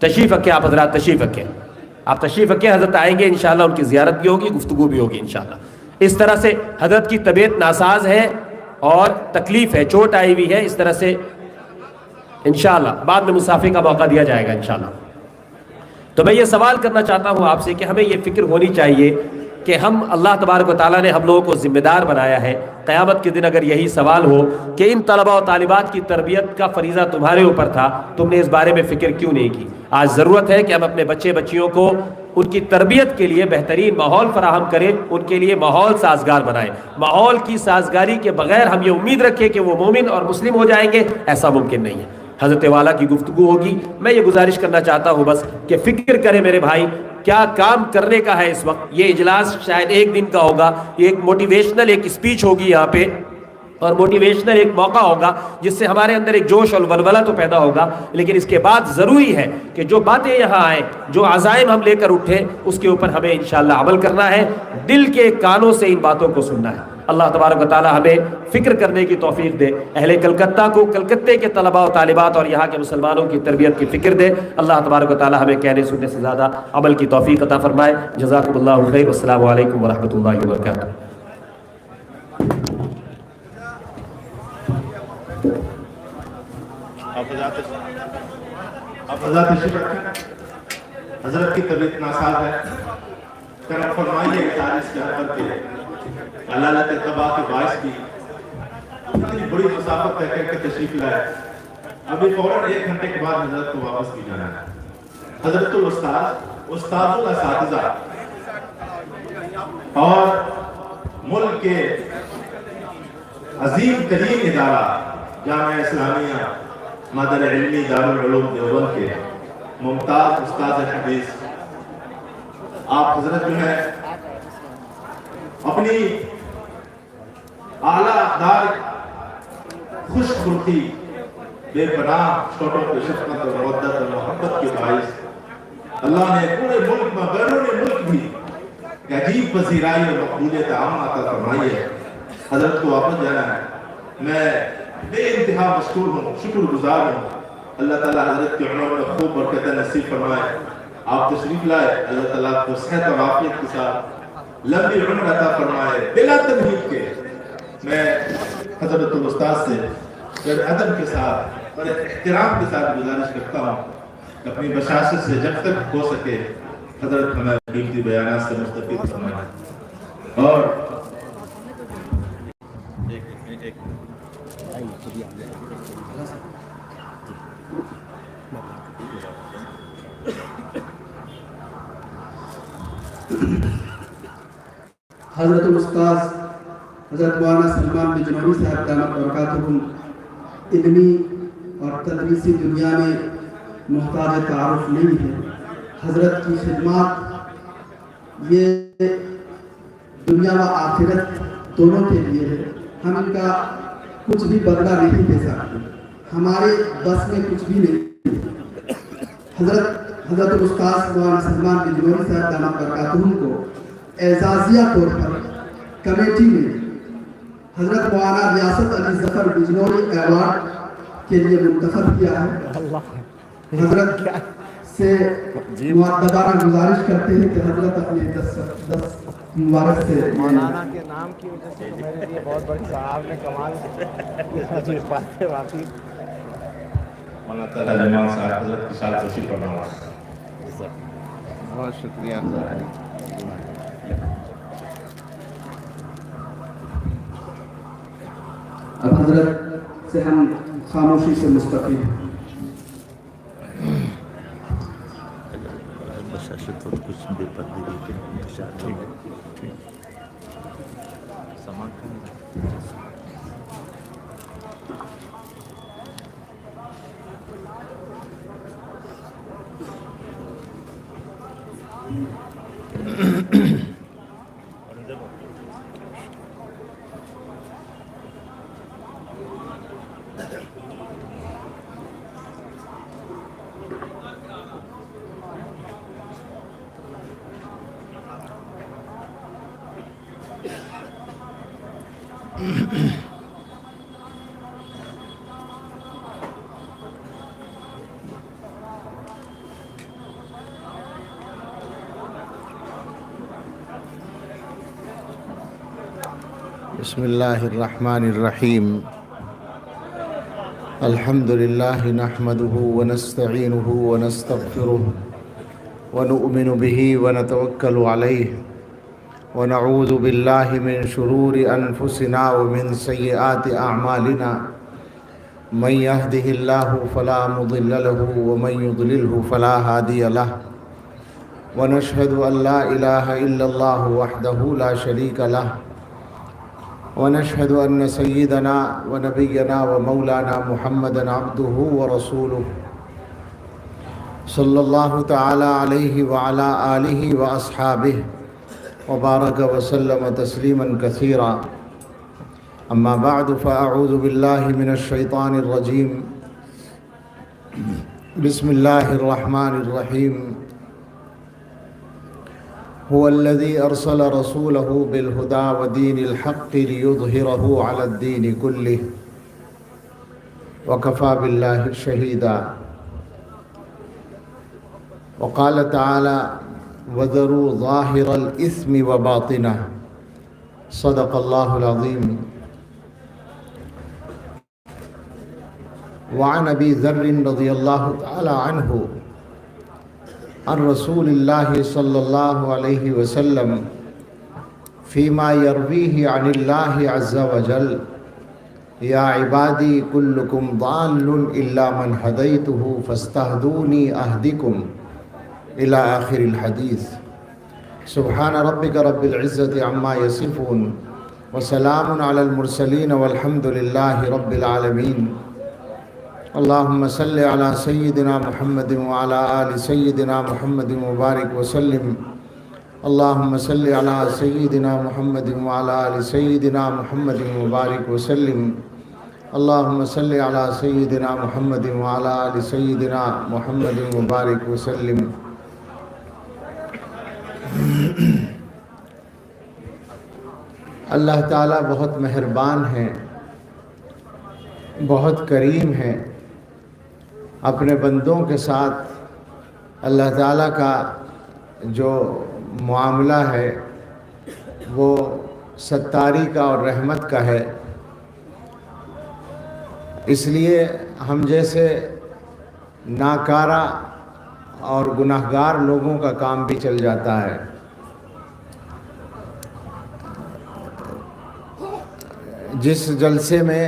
تشریف رکھیں آپ حضرات، تشریف رکھیں، آپ تشریف رکھیں، حضرت آئیں گے انشاءاللہ، ان کی زیارت بھی ہوگی، گفتگو بھی ہوگی انشاءاللہ۔ اس طرح سے حضرت کی طبیعت ناساز ہے اور تکلیف ہے، چوٹ آئی ہوئی ہے، اس طرح سے انشاءاللہ بعد میں مسافر کا موقع دیا جائے گا انشاءاللہ۔ تو میں یہ سوال کرنا چاہتا ہوں آپ سے کہ ہمیں یہ فکر ہونی چاہیے کہ ہم، اللہ تبارک و تعالیٰ نے ہم لوگوں کو ذمہ دار بنایا ہے، قیامت کے دن اگر یہی سوال ہو کہ ان طلباء و طالبات کی تربیت کا فریضہ تمہارے اوپر تھا، تم نے اس بارے میں فکر کیوں نہیں کی؟ آج ضرورت ہے کہ ہم اپنے بچے بچیوں کو ان کی تربیت کے لیے بہترین ماحول فراہم کریں، ان کے لیے ماحول سازگار بنائیں۔ ماحول کی سازگاری کے بغیر ہم یہ امید رکھیں کہ وہ مومن اور مسلم ہو جائیں گے، ایسا ممکن نہیں ہے۔ حضرت والا کی گفتگو ہوگی، میں یہ گزارش کرنا چاہتا ہوں بس کہ فکر کریں میرے بھائی، کیا کام کرنے کا ہے اس وقت۔ یہ اجلاس شاید ایک دن کا ہوگا، یہ ایک موٹیویشنل ایک اسپیچ ہوگی یہاں پہ، اور موٹیویشنل ایک موقع ہوگا جس سے ہمارے اندر ایک جوش اور ولولہ تو پیدا ہوگا، لیکن اس کے بعد ضروری ہے کہ جو باتیں یہاں آئیں، جو عزائم ہم لے کر اٹھیں، اس کے اوپر ہمیں انشاءاللہ عمل کرنا ہے، دل کے کانوں سے ان باتوں کو سننا ہے۔ اللہ تبارک و تعالی ہمیں فکر کرنے کی توفیق دے، اہل کلکتہ کو، کلکتے کے طلباء و طالبات اور یہاں کے مسلمانوں کی تربیت کی فکر دے۔ اللہ تبارک و تعالی ہمیں کہنے سننے سے زیادہ عمل کی توفیق عطا فرمائے۔ جزاکم اللہ خیر، والسلام علیکم ورحمۃ اللہ وبرکاتہ۔ حضرت تشریف رکھیں، حضرت کی طبیعت ناساز ہے، کرم فرمائیے تاریخ کے حق کے علالت اتباع کے باعث کی اتنی بڑی مسافت طے کر کے تشریف لائے، ابھی فوراً 1 گھنٹے کے بعد حضرت کو واپس کی جانا ہے۔ حضرت الاستاذ، استاد الاساتذہ اور ملک کے عظیم ترین ادارہ جامعہ اسلامیہ مادر علمی دارالعلوم دیوبند کے ممتاز استاد حدیث، آپ حضرت جو ہے اپنی اعلیٰ اقدار، خوش خلقی، بے پناہ شوق و شفقت اور مودت اور محبت کے باعث اللہ نے پورے ملک میں، بیرون ملک بھی عجیب پذیرائی اور مقبولیت عام عطا فرمائی ہے۔ حضرت کو واپس جانا ہے، میں بے انتہا مشکور ہوں، شکر گزار ہوں۔ اللہ تعالیٰ حضرت کے عمر میں خوب برکت نصیب فرمائے۔ آپ تشریف لائے، اللہ تعالیٰ کو صحت اور عافیت کے ساتھ لمبی عمر عطا فرمائے بلا تمہید کے۔ میں حضرت الاستاذ سے بڑے ادب کے ساتھ، بڑے احترام کے ساتھ گزارش کرتا ہوں، اپنی بشاشت سے جب تک ہو سکے حضرت ہمیں قیمتی بیانات سے مستفید فرمائے۔ اور حضرت الاستاذ حضرت مولانا سلمان بجنوری صاحب دامت برکاتہم علمی اور تدریسی دنیا میں محتاج تعارف نہیں ہے۔ حضرت کی خدمات یہ دنیا و آخرت دونوں کے لیے ہے، ہم ان کا کچھ بھی بدلہ نہیں دے سکتے، ہمارے بس میں کچھ بھی نہیں۔ حضرت الاستاذ مولانا سلمان بجنوری صاحب دامت برکاتہم کو اعزازیہ طور پر کمیٹی میں حضرت مولانا ریاست علی ظفر بجنوری ایوارڈ کے لیے منتخب کیا ہے۔ حضرت سے مؤدبانہ گزارش کرتے ہیں کہ حضرت اپنے 10 مبارک سے مولانا کے نام کی وجہ سے میرے لیے بہت بڑی صاحب نے کمال کی بات ہے واقعی۔ مولانا تعالیٰ جمال صاحب حضرت کی ساتھ تشریف فرمائے۔ بہت شکریہ۔ اب حضرت سے ہم خاموشی سے مستفید ہیں۔ بشاشت اور کچھ بے پردگی کے انتشار سامان بسم الله الرحمن الرحيم الحمد لله نحمده ونستعينه ونستغفره ونؤمن به ونتوكل عليه ونعوذ بالله من شرور أنفسنا ومن سيئات أعمالنا من يهده الله فلا مضل له ومن يضلله فلا هادي له ونشهد أن لا إله إلا الله وحده لا شريك له ونشهد أن سيدنا ونبينا ومولانا محمدا عبده ورسوله صلى الله تعالى عليه وعلى آله وأصحابه وبارك وسلم تسليما كثيرا أما بعد فأعوذ بالله من الشيطان الرجيم بسم الله الرحمن الرحيم هو الذي أرسل رسوله بالهدى ودين الحق ليظهره على الدين كله وكفى بالله شهيدا وقال تعالى وذروا ظاهر الإثم وباطنه صدق الله العظيم وعن أبي ذر رضي الله تعالى عنه عن رسول الله صلى الله عليه وسلم فيما يرويه عن الله عز وجل يا عبادي كلكم ضال إلا من هديته فاستهدوني أهدكم إلى آخر الحديث سبحان ربك رب العزة عما يصفون وسلام على المرسلين والحمد لله رب العالمين اللهم صل على سيدنا محمد وعلى آل سيدنا محمد مبارك وسلم اللهم صل على سيدنا محمد وعلى آل سيدنا محمد مبارك وسلم اللهم صل على سيدنا محمد وعلى آل سيدنا محمد مبارك وسلم اللہ تعالیٰ بہت مہربان ہیں، بہت کریم ہیں۔ اپنے بندوں کے ساتھ اللہ تعالیٰ کا جو معاملہ ہے وہ ستاری کا اور رحمت کا ہے، اس لیے ہم جیسے ناکارہ اور گناہگار لوگوں کا کام بھی چل جاتا ہے۔ جس جلسے میں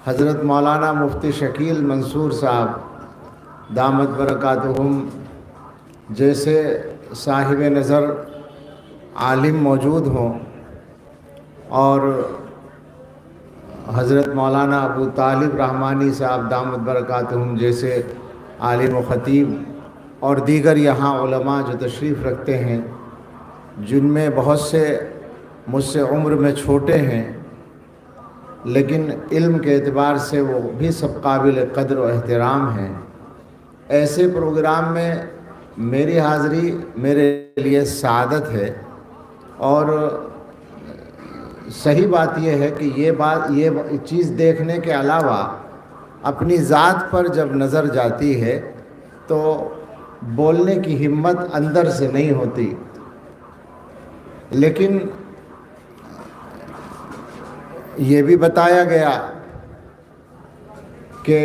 حضرت مولانا مفتی شکیل منصور صاحب دامت برکاتہم جیسے صاحب نظر عالم موجود ہوں اور حضرت مولانا ابو طالب رحمانی صاحب دامت برکاتہم جیسے عالم و خطیب اور دیگر یہاں علماء جو تشریف رکھتے ہیں، جن میں بہت سے مجھ سے عمر میں چھوٹے ہیں لیکن علم کے اعتبار سے وہ بھی سب قابل قدر و احترام ہیں، ایسے پروگرام میں میری حاضری میرے لیے سعادت ہے۔ اور صحیح بات یہ ہے کہ یہ چیز دیکھنے کے علاوہ اپنی ذات پر جب نظر جاتی ہے تو بولنے کی ہمت اندر سے نہیں ہوتی، لیکن یہ بھی بتایا گیا کہ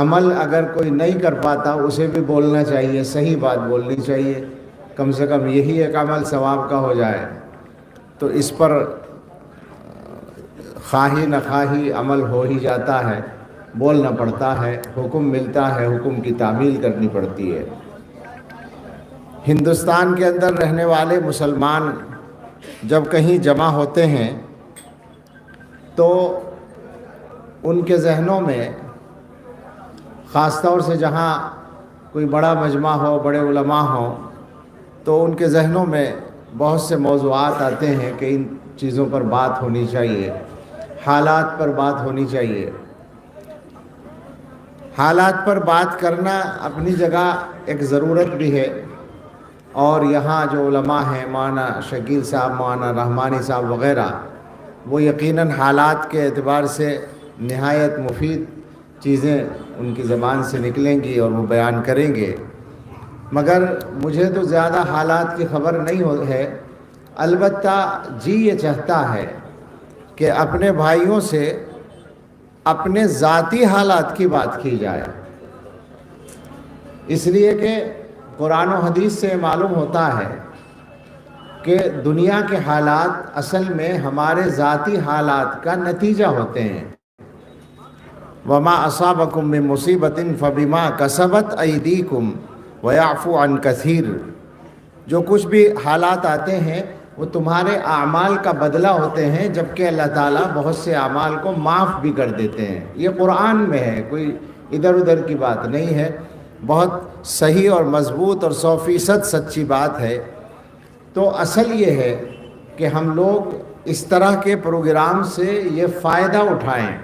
عمل اگر کوئی نہیں کر پاتا اسے بھی بولنا چاہیے، صحیح بات بولنی چاہیے، کم سے کم یہی ایک عمل ثواب کا ہو جائے۔ تو اس پر خواہی نخواہی عمل ہو ہی جاتا ہے، بولنا پڑتا ہے، حکم ملتا ہے، حکم کی تعمیل کرنی پڑتی ہے۔ ہندوستان کے اندر رہنے والے مسلمان جب کہیں جمع ہوتے ہیں تو ان کے ذہنوں میں، خاص طور سے جہاں کوئی بڑا مجمع ہو، بڑے علماء ہوں، تو ان کے ذہنوں میں بہت سے موضوعات آتے ہیں کہ ان چیزوں پر بات ہونی چاہیے، حالات پر بات ہونی چاہیے۔ حالات پر بات کرنا اپنی جگہ ایک ضرورت بھی ہے، اور یہاں جو علماء ہیں مولانا شکیل صاحب، مولانا رحمانی صاحب وغیرہ، وہ یقیناً حالات کے اعتبار سے نہایت مفید چیزیں ان کی زبان سے نکلیں گی اور وہ بیان کریں گے۔ مگر مجھے تو زیادہ حالات کی خبر نہیں ہے، البتہ جی یہ چاہتا ہے کہ اپنے بھائیوں سے اپنے ذاتی حالات کی بات کی جائے، اس لیے کہ قرآن و حدیث سے معلوم ہوتا ہے کہ دنیا کے حالات اصل میں ہمارے ذاتی حالات کا نتیجہ ہوتے ہیں۔ وما اصابکم من مصیبت فبما کسبت ایدیکم ویعفو عن کثیر، جو کچھ بھی حالات آتے ہیں وہ تمہارے اعمال کا بدلہ ہوتے ہیں، جبکہ اللہ تعالیٰ بہت سے اعمال کو معاف بھی کر دیتے ہیں۔ یہ قرآن میں ہے، کوئی ادھر ادھر کی بات نہیں ہے، بہت صحیح اور مضبوط اور 100% سچی بات ہے۔ تو اصل یہ ہے کہ ہم لوگ اس طرح کے پروگرام سے یہ فائدہ اٹھائیں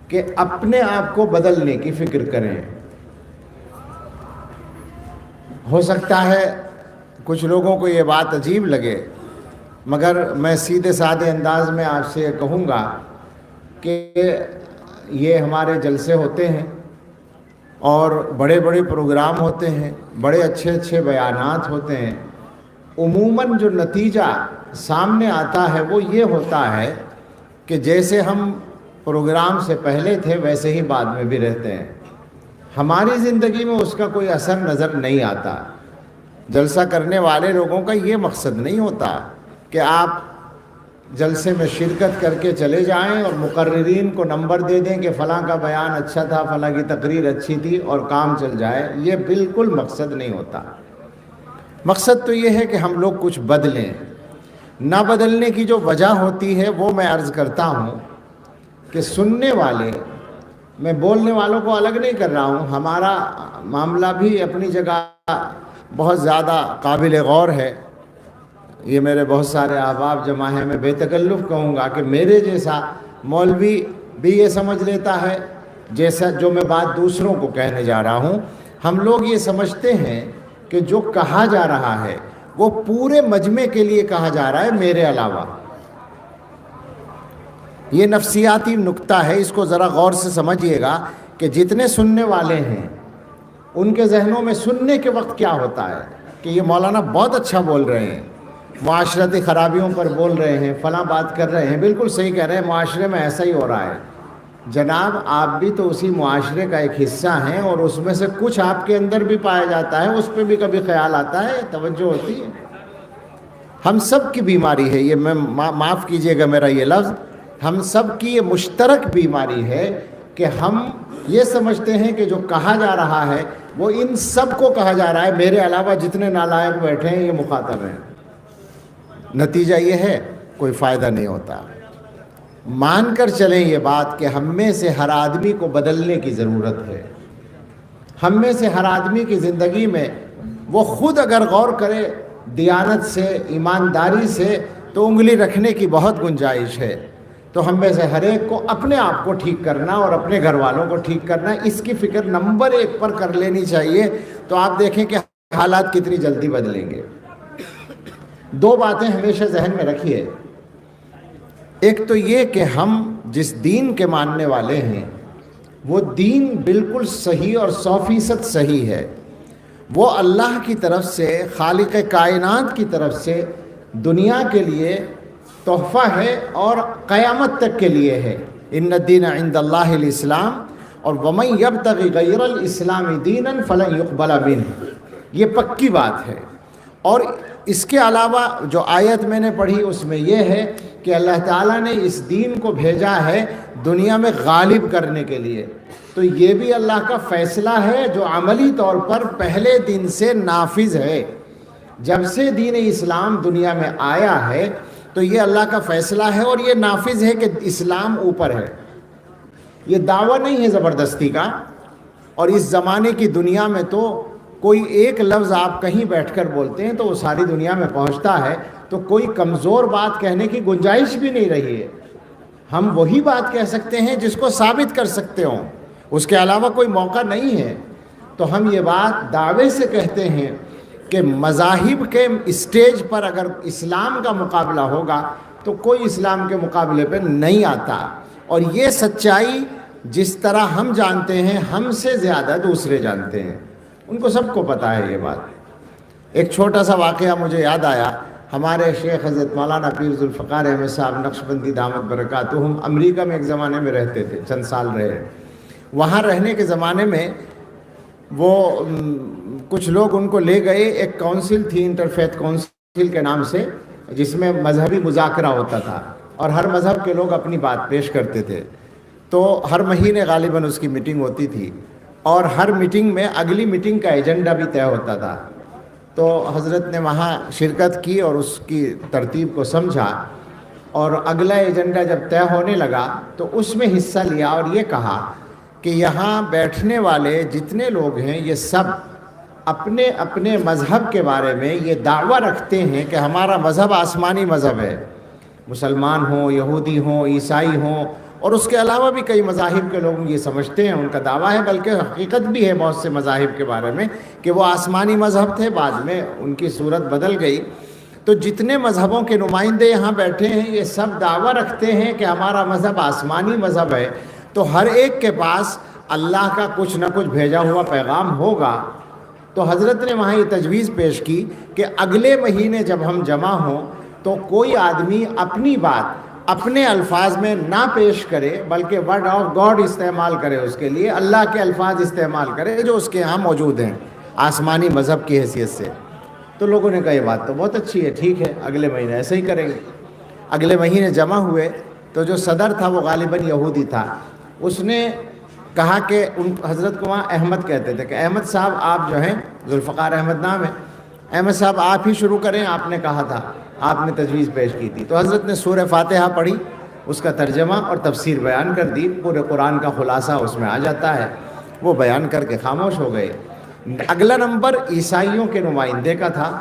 کہ اپنے آپ کو بدلنے کی فکر کریں۔ ہو سکتا ہے کچھ لوگوں کو یہ بات عجیب لگے، مگر میں سیدھے سادے انداز میں آپ سے یہ کہوں گا کہ یہ ہمارے جلسے ہوتے ہیں اور بڑے بڑے پروگرام ہوتے ہیں، بڑے اچھے اچھے بیانات ہوتے ہیں، عموماً جو نتیجہ سامنے آتا ہے وہ یہ ہوتا ہے کہ جیسے ہم پروگرام سے پہلے تھے ویسے ہی بعد میں بھی رہتے ہیں، ہماری زندگی میں اس کا کوئی اثر نظر نہیں آتا۔ جلسہ کرنے والے لوگوں کا یہ مقصد نہیں ہوتا کہ آپ جلسے میں شرکت کر کے چلے جائیں اور مقررین کو نمبر دے دیں کہ فلاں کا بیان اچھا تھا، فلاں کی تقریر اچھی تھی اور کام چل جائے، یہ بالکل مقصد نہیں ہوتا۔ مقصد تو یہ ہے کہ ہم لوگ کچھ بدلیں۔ نہ بدلنے کی جو وجہ ہوتی ہے وہ میں عرض کرتا ہوں کہ سننے والے، میں بولنے والوں کو الگ نہیں کر رہا ہوں، ہمارا معاملہ بھی اپنی جگہ بہت زیادہ قابل غور ہے۔ یہ میرے بہت سارے احباب جمع ہیں، میں بے تکلف کہوں گا کہ میرے جیسا مولوی بھی یہ سمجھ لیتا ہے جیسا جو میں بات دوسروں کو کہنے جا رہا ہوں۔ ہم لوگ یہ سمجھتے ہیں کہ جو کہا جا رہا ہے وہ پورے مجمع کے لیے کہا جا رہا ہے میرے علاوہ۔ یہ نفسیاتی نکتہ ہے، اس کو ذرا غور سے سمجھیے گا کہ جتنے سننے والے ہیں ان کے ذہنوں میں سننے کے وقت کیا ہوتا ہے کہ یہ مولانا بہت اچھا بول رہے ہیں، معاشرتی خرابیوں پر بول رہے ہیں، فلاں بات کر رہے ہیں، بالکل صحیح کہہ رہے ہیں، معاشرے میں ایسا ہی ہو رہا ہے۔ جناب آپ بھی تو اسی معاشرے کا ایک حصہ ہیں اور اس میں سے کچھ آپ کے اندر بھی پایا جاتا ہے، اس پہ بھی کبھی خیال آتا ہے، توجہ ہوتی ہے۔ ہم سب کی بیماری ہے یہ، میں معاف کیجئے گا میرا یہ لفظ، ہم سب کی یہ مشترک بیماری ہے کہ ہم یہ سمجھتے ہیں کہ جو کہا جا رہا ہے وہ ان سب کو کہا جا رہا ہے، میرے علاوہ جتنے نالائق بیٹھے ہیں یہ مخاطب ہیں۔ نتیجہ یہ ہے کوئی فائدہ نہیں ہوتا۔ مان کر چلیں یہ بات کہ ہم میں سے ہر آدمی کو بدلنے کی ضرورت ہے۔ ہم میں سے ہر آدمی کی زندگی میں وہ خود اگر غور کرے دیانت سے، ایمانداری سے، تو انگلی رکھنے کی بہت گنجائش ہے۔ تو ہم میں سے ہر ایک کو اپنے آپ کو ٹھیک کرنا اور اپنے گھر والوں کو ٹھیک کرنا، اس کی فکر نمبر 1 پر کر لینی چاہیے، تو آپ دیکھیں کہ حالات کتنی جلدی بدلیں گے۔ 2 باتیں ہمیشہ ذہن میں رکھیے، ایک تو یہ کہ ہم جس دین کے ماننے والے ہیں وہ دین بالکل صحیح اور 100% صحیح ہے، وہ اللہ کی طرف سے، خالق کائنات کی طرف سے دنیا کے لیے تحفہ ہے اور قیامت تک کے لیے ہے۔ ان الدین عند اللہ الاسلام، اور ومن یبتغی غیر الاسلام دینا فلن یقبل منہ، یہ پکی بات ہے۔ اور اس کے علاوہ جو آیت میں نے پڑھی اس میں یہ ہے کہ اللہ تعالیٰ نے اس دین کو بھیجا ہے دنیا میں غالب کرنے کے لیے، تو یہ بھی اللہ کا فیصلہ ہے جو عملی طور پر پہلے دن سے نافذ ہے۔ جب سے دین اسلام دنیا میں آیا ہے تو یہ اللہ کا فیصلہ ہے اور یہ نافذ ہے کہ اسلام اوپر ہے۔ یہ دعویٰ نہیں ہے زبردستی کا، اور اس زمانے کی دنیا میں تو کوئی ایک لفظ آپ کہیں بیٹھ کر بولتے ہیں تو وہ ساری دنیا میں پہنچتا ہے، تو کوئی کمزور بات کہنے کی گنجائش بھی نہیں رہی ہے۔ ہم وہی بات کہہ سکتے ہیں جس کو ثابت کر سکتے ہوں، اس کے علاوہ کوئی موقع نہیں ہے۔ تو ہم یہ بات دعوے سے کہتے ہیں کہ مذاہب کے اسٹیج پر اگر اسلام کا مقابلہ ہوگا تو کوئی اسلام کے مقابلے پہ نہیں آتا، اور یہ سچائی جس طرح ہم جانتے ہیں ہم سے زیادہ دوسرے جانتے ہیں، ان کو سب کو پتہ ہے یہ بات۔ ایک چھوٹا سا واقعہ مجھے یاد آیا، ہمارے شیخ حضرت مولانا پیر ذوالفقار احمد صاحب نقشبندی دامت برکاتہم امریکہ میں ایک زمانے میں رہتے تھے، چند سال رہے۔ وہاں رہنے کے زمانے میں وہ کچھ لوگ ان کو لے گئے، ایک کونسل تھی انٹرفیتھ کونسل کے نام سے، جس میں مذہبی مذاکرہ ہوتا تھا اور ہر مذہب کے لوگ اپنی بات پیش کرتے تھے۔ تو ہر مہینے غالباً اس کی میٹنگ ہوتی تھی اور ہر میٹنگ میں اگلی میٹنگ کا ایجنڈا بھی طے ہوتا تھا۔ تو حضرت نے وہاں شرکت کی اور اس کی ترتیب کو سمجھا، اور اگلا ایجنڈا جب طے ہونے لگا تو اس میں حصہ لیا اور یہ کہا کہ یہاں بیٹھنے والے جتنے لوگ ہیں یہ سب اپنے اپنے مذہب کے بارے میں یہ دعویٰ رکھتے ہیں کہ ہمارا مذہب آسمانی مذہب ہے، مسلمان ہوں، یہودی ہوں، عیسائی ہوں، اور اس کے علاوہ بھی کئی مذاہب کے لوگ یہ سمجھتے ہیں، ان کا دعویٰ ہے، بلکہ حقیقت بھی ہے بہت سے مذاہب کے بارے میں کہ وہ آسمانی مذہب تھے، بعد میں ان کی صورت بدل گئی۔ تو جتنے مذہبوں کے نمائندے یہاں بیٹھے ہیں یہ سب دعویٰ رکھتے ہیں کہ ہمارا مذہب آسمانی مذہب ہے، تو ہر ایک کے پاس اللہ کا کچھ نہ کچھ بھیجا ہوا پیغام ہوگا۔ تو حضرت نے وہاں یہ تجویز پیش کی کہ اگلے مہینے جب ہم جمع ہوں تو کوئی آدمی اپنی بات اپنے الفاظ میں نہ پیش کرے، بلکہ ورڈ آف گاڈ استعمال کرے، اس کے لیے اللہ کے الفاظ استعمال کرے جو اس کے ہاں موجود ہیں آسمانی مذہب کی حیثیت سے۔ تو لوگوں نے کہا یہ بات تو بہت اچھی ہے، ٹھیک ہے، اگلے مہینے ایسے ہی کریں گے۔ اگلے مہینے جمع ہوئے تو جو صدر تھا وہ غالباً یہودی تھا، اس نے کہا کہ ان حضرت کو وہاں احمد کہتے تھے کہ احمد صاحب آپ جو ہیں، ذوالفقار احمد نام ہے، احمد صاحب آپ ہی شروع کریں، آپ نے کہا تھا، آپ نے تجویز پیش کی تھی۔ تو حضرت نے سورہ فاتحہ پڑھی، اس کا ترجمہ اور تفسیر بیان کر دی، پورے قرآن کا خلاصہ اس میں آ جاتا ہے، وہ بیان کر کے خاموش ہو گئے۔ اگلا نمبر عیسائیوں کے نمائندے کا تھا،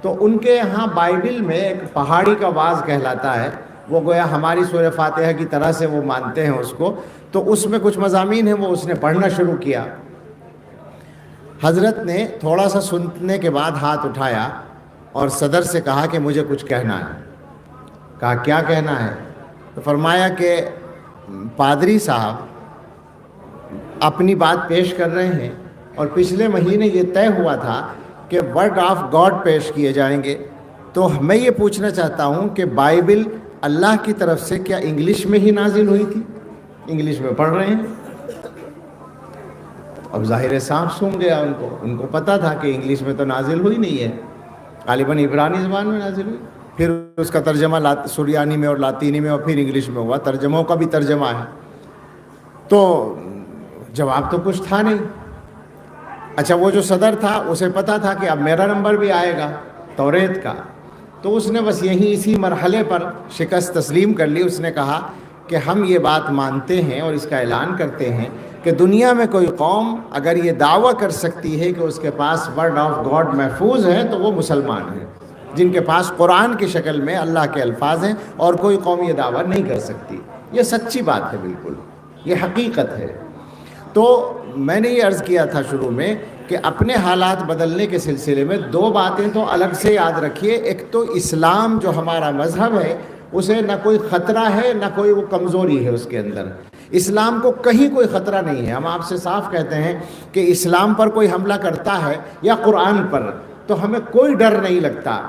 تو ان کے یہاں بائبل میں ایک پہاڑی کا واز کہلاتا ہے، وہ گویا ہماری سورہ فاتحہ کی طرح سے وہ مانتے ہیں اس کو، تو اس میں کچھ مضامین ہیں وہ اس نے پڑھنا شروع کیا۔ حضرت نے تھوڑا سا سننے کے بعد ہاتھ اٹھایا اور صدر سے کہا کہ مجھے کچھ کہنا ہے۔ کہا کیا کہنا ہے؟ تو فرمایا کہ پادری صاحب اپنی بات پیش کر رہے ہیں اور پچھلے مہینے یہ طے ہوا تھا کہ ورڈ آف گاڈ پیش کیے جائیں گے، تو میں یہ پوچھنا چاہتا ہوں کہ بائبل اللہ کی طرف سے کیا انگلش میں ہی نازل ہوئی تھی؟ انگلش میں پڑھ رہے ہیں۔ اب ظاہر صاحب سن گیا، ان کو پتہ تھا کہ انگلش میں تو نازل ہوئی نہیں ہے، غالباً عبرانی زبان میں نازل ہوئی، پھر اس کا ترجمہ سریانی میں اور لاطینی میں اور پھر انگلش میں ہوا، ترجموں کا بھی ترجمہ ہے۔ تو جواب تو کچھ تھا نہیں۔ اچھا، وہ جو صدر تھا اسے پتہ تھا کہ اب میرا نمبر بھی آئے گا توریت کا، تو اس نے بس اسی مرحلے پر شکست تسلیم کر لی۔ اس نے کہا کہ ہم یہ بات مانتے ہیں اور اس کا اعلان کرتے ہیں کہ دنیا میں کوئی قوم اگر یہ دعویٰ کر سکتی ہے کہ اس کے پاس ورڈ آف گاڈ محفوظ ہے تو وہ مسلمان ہیں، جن کے پاس قرآن کی شکل میں اللہ کے الفاظ ہیں، اور کوئی قوم یہ دعویٰ نہیں کر سکتی۔ یہ سچی بات ہے، بالکل یہ حقیقت ہے۔ تو میں نے یہ عرض کیا تھا شروع میں کہ اپنے حالات بدلنے کے سلسلے میں دو باتیں تو الگ سے یاد رکھیے۔ ایک تو اسلام جو ہمارا مذہب ہے اسے نہ کوئی خطرہ ہے نہ کوئی وہ کمزوری ہے اس کے اندر، اسلام کو کہیں کوئی خطرہ نہیں ہے۔ ہم آپ سے صاف کہتے ہیں کہ اسلام پر کوئی حملہ کرتا ہے یا قرآن پر تو ہمیں کوئی ڈر نہیں لگتا،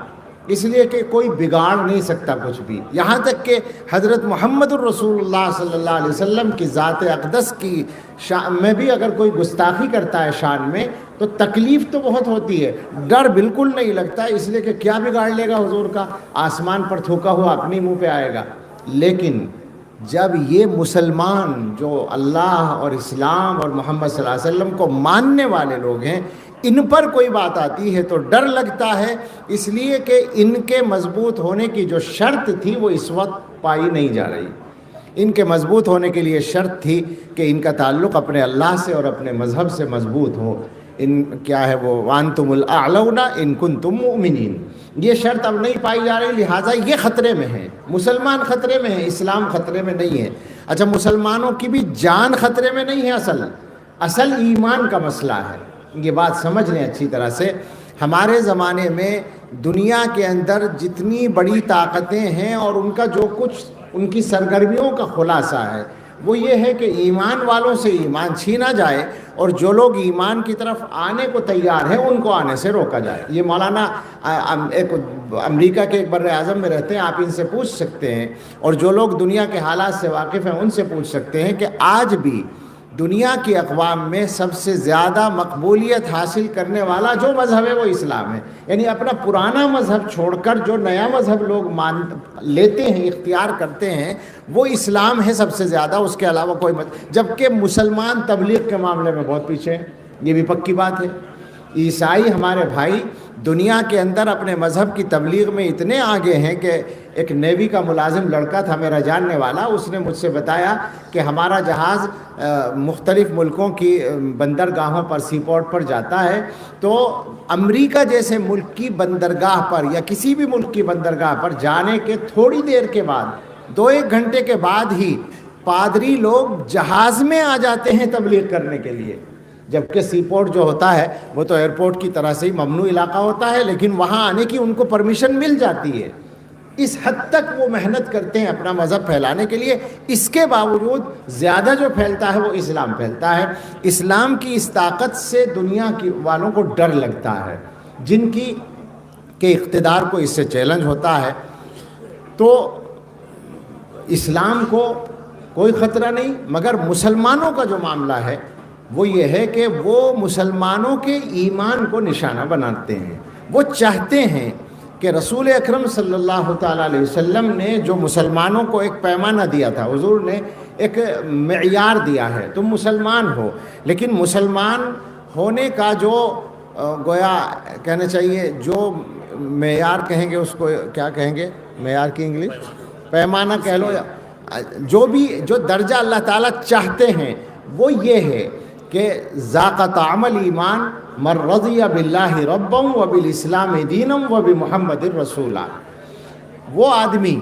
اس لیے کہ کوئی بگاڑ نہیں سکتا کچھ بھی۔ یہاں تک کہ حضرت محمد الرسول اللہ صلی اللہ علیہ وسلم کی ذات اقدس کی شان میں بھی اگر کوئی گستاخی کرتا ہے شان میں تو تکلیف تو بہت ہوتی ہے، ڈر بالکل نہیں لگتا، اس لیے کہ کیا بگاڑ لے گا حضور کا، آسمان پر تھوکا ہوا اپنی منہ پہ آئے گا۔ لیکن جب یہ مسلمان جو اللہ اور اسلام اور محمد صلی اللہ علیہ وسلم کو ماننے والے لوگ ہیں، ان پر کوئی بات آتی ہے تو ڈر لگتا ہے، اس لیے کہ ان کے مضبوط ہونے کی جو شرط تھی وہ اس وقت پائی نہیں جا رہی۔ ان کے مضبوط ہونے کے لیے شرط تھی کہ ان کا تعلق اپنے اللہ سے اور اپنے مذہب سے مضبوط ہو۔ ان کیا ہے وہ وَأَنْتُمُ الْأَعْلَوْنَ إِن كُنْتُم مُؤْمِنِينَ، یہ شرط اب نہیں پائی جا رہی، لہٰذا یہ خطرے میں ہے، مسلمان خطرے میں ہے، اسلام خطرے میں نہیں ہے۔ اچھا، مسلمانوں کی بھی جان خطرے میں نہیں ہے، اصل ایمان کا مسئلہ ہے۔ یہ بات سمجھ لیں اچھی طرح سے۔ ہمارے زمانے میں دنیا کے اندر جتنی بڑی طاقتیں ہیں اور ان کا جو کچھ ان کی سرگرمیوں کا خلاصہ ہے وہ یہ ہے کہ ایمان والوں سے ایمان چھینا جائے اور جو لوگ ایمان کی طرف آنے کو تیار ہیں ان کو آنے سے روکا جائے۔ یہ مولانا ایک امریکہ کے ایک بر اعظم میں رہتے ہیں، آپ ان سے پوچھ سکتے ہیں، اور جو لوگ دنیا کے حالات سے واقف ہیں ان سے پوچھ سکتے ہیں کہ آج بھی دنیا کی اقوام میں سب سے زیادہ مقبولیت حاصل کرنے والا جو مذہب ہے وہ اسلام ہے۔ یعنی اپنا پرانا مذہب چھوڑ کر جو نیا مذہب لوگ لیتے ہیں، اختیار کرتے ہیں، وہ اسلام ہے سب سے زیادہ، اس کے علاوہ کوئی جبکہ مسلمان تبلیغ کے معاملے میں بہت پیچھے ہیں، یہ بھی پکی بات ہے۔ عیسائی ہمارے بھائی دنیا کے اندر اپنے مذہب کی تبلیغ میں اتنے آگے ہیں کہ ایک نیوی کا ملازم لڑکا تھا میرا جاننے والا، اس نے مجھ سے بتایا کہ ہمارا جہاز مختلف ملکوں کی بندرگاہوں پر سی پورٹ پر جاتا ہے، تو امریکہ جیسے ملک کی بندرگاہ پر یا کسی بھی ملک کی بندرگاہ پر جانے کے تھوڑی دیر کے بعد 2-1 گھنٹے کے بعد ہی پادری لوگ جہاز میں آ جاتے ہیں تبلیغ کرنے کے لیے، جبکہ سی پورٹ جو ہوتا ہے وہ تو ایئرپورٹ کی طرح سے ہی ممنوع علاقہ ہوتا ہے، لیکن وہاں آنے کی ان کو پرمیشن مل جاتی ہے۔ اس حد تک وہ محنت کرتے ہیں اپنا مذہب پھیلانے کے لیے، اس کے باوجود زیادہ جو پھیلتا ہے وہ اسلام پھیلتا ہے۔ اسلام کی اس طاقت سے دنیا کی والوں کو ڈر لگتا ہے، جن کی کہ اقتدار کو اس سے چیلنج ہوتا ہے۔ تو اسلام کو کوئی خطرہ نہیں، مگر مسلمانوں کا جو معاملہ ہے وہ یہ ہے کہ وہ مسلمانوں کے ایمان کو نشانہ بناتے ہیں۔ وہ چاہتے ہیں کہ رسول اکرم صلی اللہ تعالیٰ علیہ وسلم نے جو مسلمانوں کو ایک پیمانہ دیا تھا، حضور نے ایک معیار دیا ہے، تم مسلمان ہو، لیکن مسلمان ہونے کا جو گویا کہنا چاہیے جو معیار کہیں گے، اس کو کیا کہیں گے معیار کی انگلش، پیمانہ کہہ لو، جو درجہ اللہ تعالیٰ چاہتے ہیں وہ یہ ہے کہ ذاق طعم الایمان من رضی باللہ ربا وبالاسلام دینا وبمحمد رسولا۔ وہ آدمی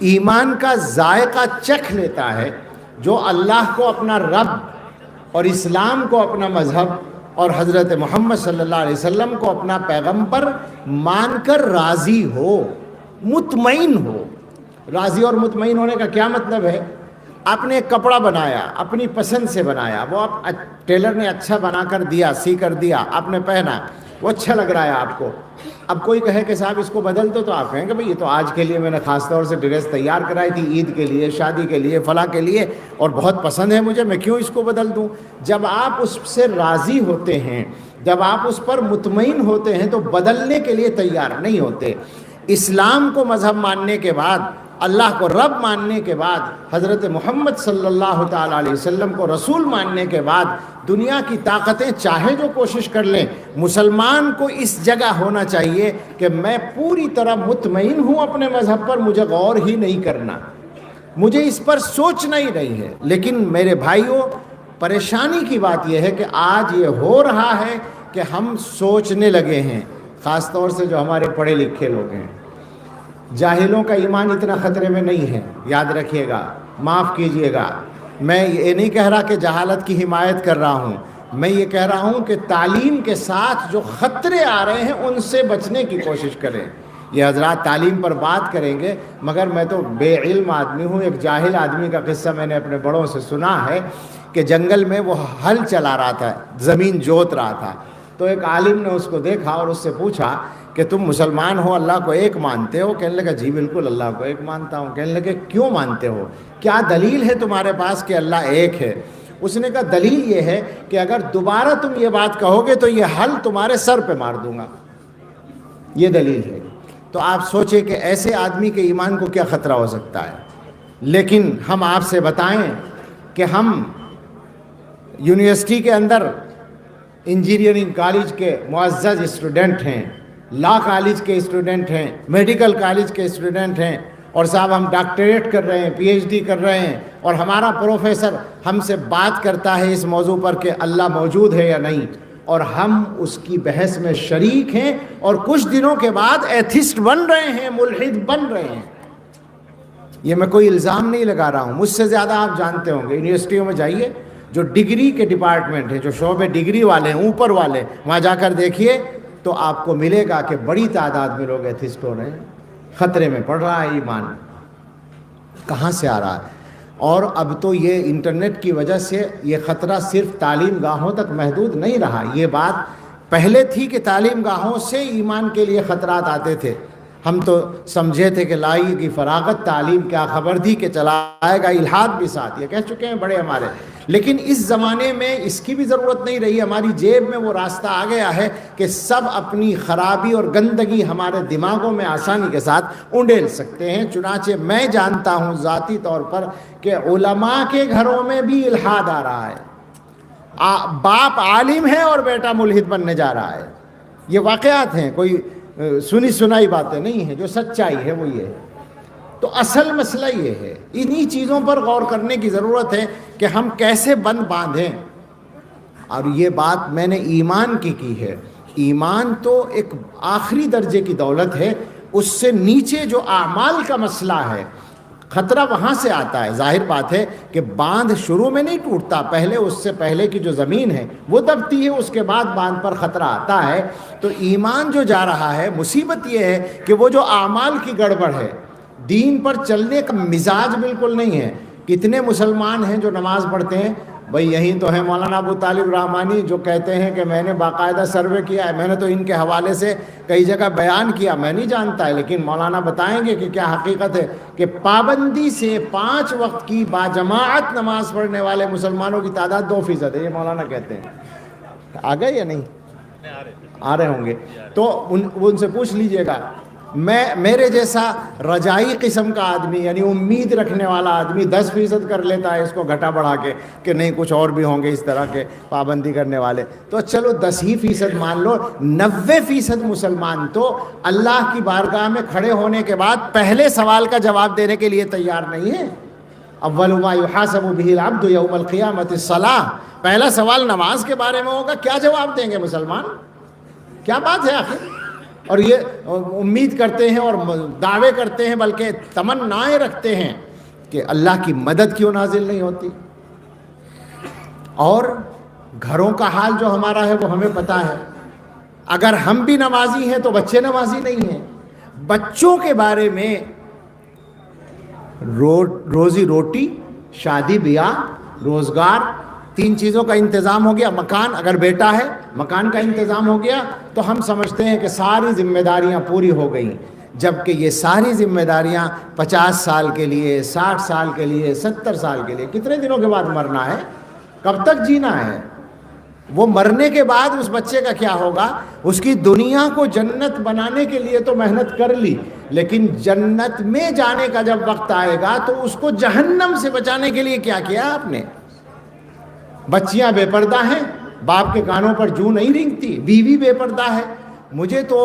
ایمان کا ذائقہ چکھ لیتا ہے جو اللہ کو اپنا رب اور اسلام کو اپنا مذہب اور حضرت محمد صلی اللہ علیہ وسلم کو اپنا پیغمبر مان کر راضی ہو، مطمئن ہو۔ راضی اور مطمئن ہونے کا کیا مطلب ہے؟ آپ نے ایک کپڑا بنایا، اپنی پسند سے بنایا، وہ آپ ٹیلر نے اچھا بنا کر دیا، سی کر دیا، آپ نے پہنا، وہ اچھا لگ رہا ہے آپ کو۔ اب کوئی کہے کہ صاحب اس کو بدل دو، تو آپ کہیں گے بھئی یہ تو آج کے لیے میں نے خاص طور سے ڈریس تیار کرائی تھی، عید کے لیے، شادی کے لیے، فلاں کے لیے، اور بہت پسند ہے مجھے، میں کیوں اس کو بدل دوں؟ جب آپ اس سے راضی ہوتے ہیں، جب آپ اس پر مطمئن ہوتے ہیں تو بدلنے کے لیے تیار نہیں ہوتے۔ اسلام کو مذہب ماننے کے بعد، اللہ کو رب ماننے کے بعد، حضرت محمد صلی اللہ تعالیٰ علیہ وسلم کو رسول ماننے کے بعد، دنیا کی طاقتیں چاہے جو کوشش کر لیں، مسلمان کو اس جگہ ہونا چاہیے کہ میں پوری طرح مطمئن ہوں اپنے مذہب پر، مجھے غور ہی نہیں کرنا، مجھے اس پر سوچنا ہی نہیں ہے۔ لیکن میرے بھائیوں، پریشانی کی بات یہ ہے کہ آج یہ ہو رہا ہے کہ ہم سوچنے لگے ہیں، خاص طور سے جو ہمارے پڑھے لکھے لوگ ہیں۔ جاہلوں کا ایمان اتنا خطرے میں نہیں ہے، یاد رکھیے گا، معاف کیجئے گا، میں یہ نہیں کہہ رہا کہ جہالت کی حمایت کر رہا ہوں، میں یہ کہہ رہا ہوں کہ تعلیم کے ساتھ جو خطرے آ رہے ہیں ان سے بچنے کی کوشش کریں۔ یہ حضرات تعلیم پر بات کریں گے، مگر میں تو بے علم آدمی ہوں۔ ایک جاہل آدمی کا قصہ میں نے اپنے بڑوں سے سنا ہے کہ جنگل میں وہ ہل چلا رہا تھا، زمین جوت رہا تھا، تو ایک عالم نے اس کو دیکھا اور اس سے پوچھا کہ تم مسلمان ہو، اللہ کو ایک مانتے ہو؟ کہنے لگا جی بالکل اللہ کو ایک مانتا ہوں۔ کہنے لگے کیوں مانتے ہو؟ کیا دلیل ہے تمہارے پاس کہ اللہ ایک ہے؟ اس نے کہا دلیل یہ ہے کہ اگر دوبارہ تم یہ بات کہو گے تو یہ حل تمہارے سر پہ مار دوں گا، یہ دلیل ہے۔ تو آپ سوچیں کہ ایسے آدمی کے ایمان کو کیا خطرہ ہو سکتا ہے۔ لیکن ہم آپ سے بتائیں کہ ہم یونیورسٹی کے اندر انجینئرنگ کالج کے معزز اسٹوڈنٹ ہیں، لا کالج کے اسٹوڈنٹ ہیں، میڈیکل کالج کے اسٹوڈنٹ ہیں، اور صاحب ہم ڈاکٹریٹ کر رہے ہیں، پی ایچ ڈی کر رہے ہیں، اور ہمارا پروفیسر ہم سے بات کرتا ہے اس موضوع پر کہ اللہ موجود ہے یا نہیں، اور ہم اس کی بحث میں شریک ہیں، اور کچھ دنوں کے بعد ایتھسٹ بن رہے ہیں، ملحد بن رہے ہیں۔ یہ میں کوئی الزام نہیں لگا رہا ہوں، مجھ سے زیادہ آپ جانتے ہوں گے۔ یونیورسٹیوں میں جائیے، جو ڈگری کے ڈپارٹمنٹ ہیں، جو شعبے ڈگری والے ہیں، اوپر والے، وہاں جا کر دیکھیے تو آپ کو ملے گا کہ بڑی تعداد میں لوگ ایتھسٹ ہو رہے ہیں۔ خطرے میں پڑ رہا ہے ایمان، کہاں سے آ رہا ہے؟ اور اب تو یہ انٹرنیٹ کی وجہ سے یہ خطرہ صرف تعلیم گاہوں تک محدود نہیں رہا. یہ بات پہلے تھی کہ تعلیم گاہوں سے ایمان کے لیے خطرات آتے تھے. ہم تو سمجھے تھے کہ لائی کی فراغت تعلیم کیا خبر تھی کہ چلائے گا الحاد بھی ساتھ، یہ کہہ چکے ہیں بڑے ہمارے. لیکن اس زمانے میں اس کی بھی ضرورت نہیں رہی. ہماری جیب میں وہ راستہ آ گیا ہے کہ سب اپنی خرابی اور گندگی ہمارے دماغوں میں آسانی کے ساتھ اونڈیل سکتے ہیں. چنانچہ میں جانتا ہوں ذاتی طور پر کہ علماء کے گھروں میں بھی الحاد آ رہا ہے. باپ عالم ہے اور بیٹا ملحد بننے جا رہا ہے. یہ واقعات ہیں، کوئی سنی سنائی باتیں نہیں ہیں، جو سچائی ہے وہ یہ ہے. تو اصل مسئلہ یہ ہے، انہی چیزوں پر غور کرنے کی ضرورت ہے کہ ہم کیسے بند باندھیں. اور یہ بات میں نے ایمان کی ہے. ایمان تو ایک آخری درجے کی دولت ہے، اس سے نیچے جو اعمال کا مسئلہ ہے خطرہ وہاں سے آتا ہے. ظاہر بات ہے کہ باندھ شروع میں نہیں ٹوٹتا، پہلے اس سے پہلے کی جو زمین ہے وہ دبتی ہے، اس کے بعد باندھ پر خطرہ آتا ہے. تو ایمان جو جا رہا ہے، مصیبت یہ ہے کہ وہ جو اعمال کی گڑبڑ ہے، دین پر چلنے کا مزاج بالکل نہیں ہے. کتنے مسلمان ہیں جو نماز پڑھتے ہیں؟ بھئی یہی تو ہے مولانا ابو طالب رحمانی جو کہتے ہیں کہ میں نے باقاعدہ سروے کیا ہے، میں نے تو ان کے حوالے سے کئی جگہ بیان کیا، میں نہیں جانتا ہے، لیکن مولانا بتائیں گے کہ کیا حقیقت ہے کہ پابندی سے 5 وقت کی باجماعت نماز پڑھنے والے مسلمانوں کی تعداد 2% ہے. یہ مولانا کہتے ہیں. آ گئے یا نہیں؟ آ رہے ہوں گے. تو ان سے پوچھ لیجئے گا. میرے جیسا رجائی قسم کا آدمی، یعنی امید رکھنے والا آدمی 10% کر لیتا ہے اس کو گھٹا بڑھا کے کہ نہیں کچھ اور بھی ہوں گے اس طرح کے پابندی کرنے والے. تو چلو 10% مان لو. 90% مسلمان تو اللہ کی بارگاہ میں کھڑے ہونے کے بعد پہلے سوال کا جواب دینے کے لیے تیار نہیں ہے. اول ما یحاسب بہ العبد یوم القیامۃ الصلاۃ. پہلا سوال نماز کے بارے میں ہوگا. کیا جواب دیں گے مسلمان؟ کیا بات ہے آخر؟ اور یہ امید کرتے ہیں اور دعوے کرتے ہیں، بلکہ تمنائیں رکھتے ہیں کہ اللہ کی مدد کیوں نازل نہیں ہوتی. اور گھروں کا حال جو ہمارا ہے وہ ہمیں پتہ ہے. اگر ہم بھی نمازی ہیں تو بچے نمازی نہیں ہیں. بچوں کے بارے میں روزی روٹی، شادی بیاہ، روزگار، 3 چیزوں کا انتظام ہو گیا. مکان، اگر بیٹا ہے مکان کا انتظام ہو گیا تو ہم سمجھتے ہیں کہ ساری ذمہ داریاں پوری ہو گئیں. جبکہ یہ ساری ذمہ داریاں 50 سال کے لیے، 60 سال کے لیے، 70 سال کے لیے. کتنے دنوں کے بعد مرنا ہے؟ کب تک جینا ہے؟ وہ مرنے کے بعد اس بچے کا کیا ہوگا؟ اس کی دنیا کو جنت بنانے کے لیے تو محنت کر لی، لیکن جنت میں جانے کا جب وقت آئے گا تو اس کو جہنم سے بچانے کے لیے کیا کیا آپ نے؟ بچیاں بے پردہ ہیں، باپ کے کانوں پر جوں نہیں رینگتی، بیوی بے پردہ ہے. مجھے تو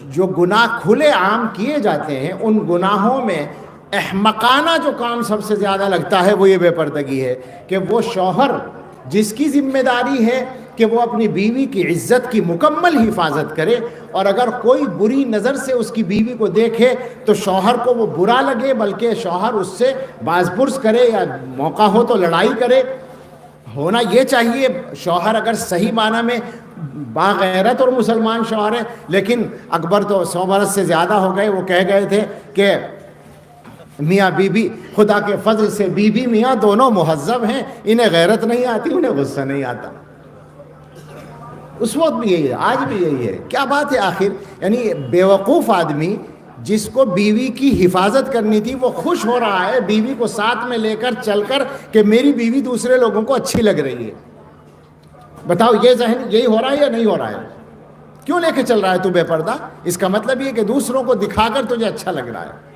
جو گناہ کھلے عام کیے جاتے ہیں ان گناہوں میں احمقانہ جو کام سب سے زیادہ لگتا ہے وہ یہ بے پردگی ہے کہ وہ شوہر جس کی ذمہ داری ہے کہ وہ اپنی بیوی کی عزت کی مکمل حفاظت کرے، اور اگر کوئی بری نظر سے اس کی بیوی کو دیکھے تو شوہر کو وہ برا لگے، بلکہ شوہر اس سے باز پرس کرے یا موقع ہو تو لڑائی کرے. ہونا یہ چاہیے شوہر اگر صحیح معنی میں باغیرت اور مسلمان شوہر ہے. لیکن اکبر تو 100 برس سے زیادہ ہو گئے، وہ کہہ گئے تھے کہ میاں بی بی خدا کے فضل سے بی بی میاں دونوں مہذب ہیں، انہیں غیرت نہیں آتی، انہیں غصہ نہیں آتا. اس وقت بھی یہی ہے، آج بھی یہی ہے. کیا بات ہے آخر؟ یعنی بیوقوف آدمی جس کو بیوی کی حفاظت کرنی تھی وہ خوش ہو رہا ہے بیوی کو ساتھ میں لے کر چل کر کہ میری بیوی دوسرے لوگوں کو اچھی لگ رہی ہے. بتاؤ یہ ذہن یہی ہو رہا ہے یا نہیں ہو رہا ہے؟ کیوں لے کے چل رہا ہے تو بے پردہ؟ اس کا مطلب یہ کہ دوسروں کو دکھا کر تجھے اچھا لگ رہا ہے.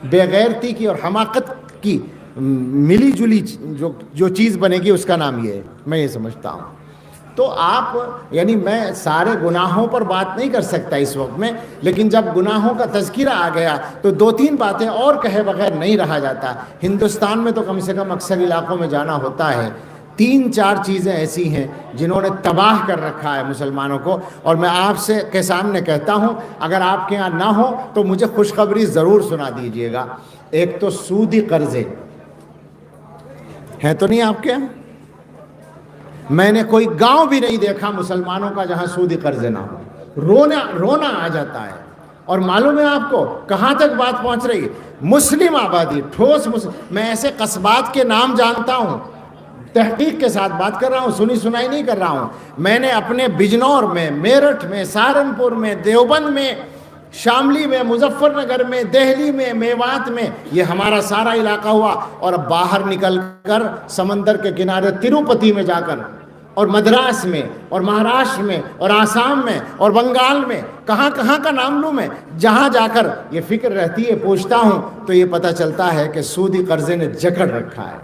بے غیرتی کی اور حماقت کی ملی جلی جو چیز بنے گی اس کا نام یہ ہے، میں یہ سمجھتا ہوں. تو آپ یعنی میں سارے گناہوں پر بات نہیں کر سکتا اس وقت میں، لیکن جب گناہوں کا تذکرہ آ گیا تو 2-3 باتیں اور کہے بغیر نہیں رہا جاتا. ہندوستان میں تو کم سے کم اکثر علاقوں میں جانا ہوتا ہے. 3-4 چیزیں ایسی ہیں جنہوں نے تباہ کر رکھا ہے مسلمانوں کو، اور میں آپ سے کے سامنے کہتا ہوں اگر آپ کے یہاں نہ ہو تو مجھے خوشخبری ضرور سنا دیجئے گا. ایک تو سودی قرضے ہیں، تو نہیں آپ کے یہاں؟ میں نے کوئی گاؤں بھی نہیں دیکھا مسلمانوں کا جہاں سودی قرضے نہ ہو. رونا آ جاتا ہے. اور معلوم ہے آپ کو کہاں تک بات پہنچ رہی ہے؟ مسلم آبادی، ٹھوس مسلم. میں ایسے قصبات کے نام جانتا ہوں، تحقیق کے ساتھ بات کر رہا ہوں، سنی سنائی نہیں کر رہا ہوں. میں نے اپنے بجنور میں، میرٹھ میں، سہارنپور میں، دیوبند میں، شاملی میں، مظفر نگر میں، دہلی میں، میوات میں، یہ ہمارا سارا علاقہ ہوا. اور اب باہر نکل کر سمندر کے کنارے تروپتی میں جا کر، اور مدراس میں، اور مہاراشٹر میں، اور آسام میں، اور بنگال میں، کہاں کہاں کا نام لوں میں. جہاں جا کر یہ فکر رہتی ہے، پوچھتا ہوں تو یہ پتہ چلتا ہے کہ سودی قرضے نے جکڑ رکھا ہے.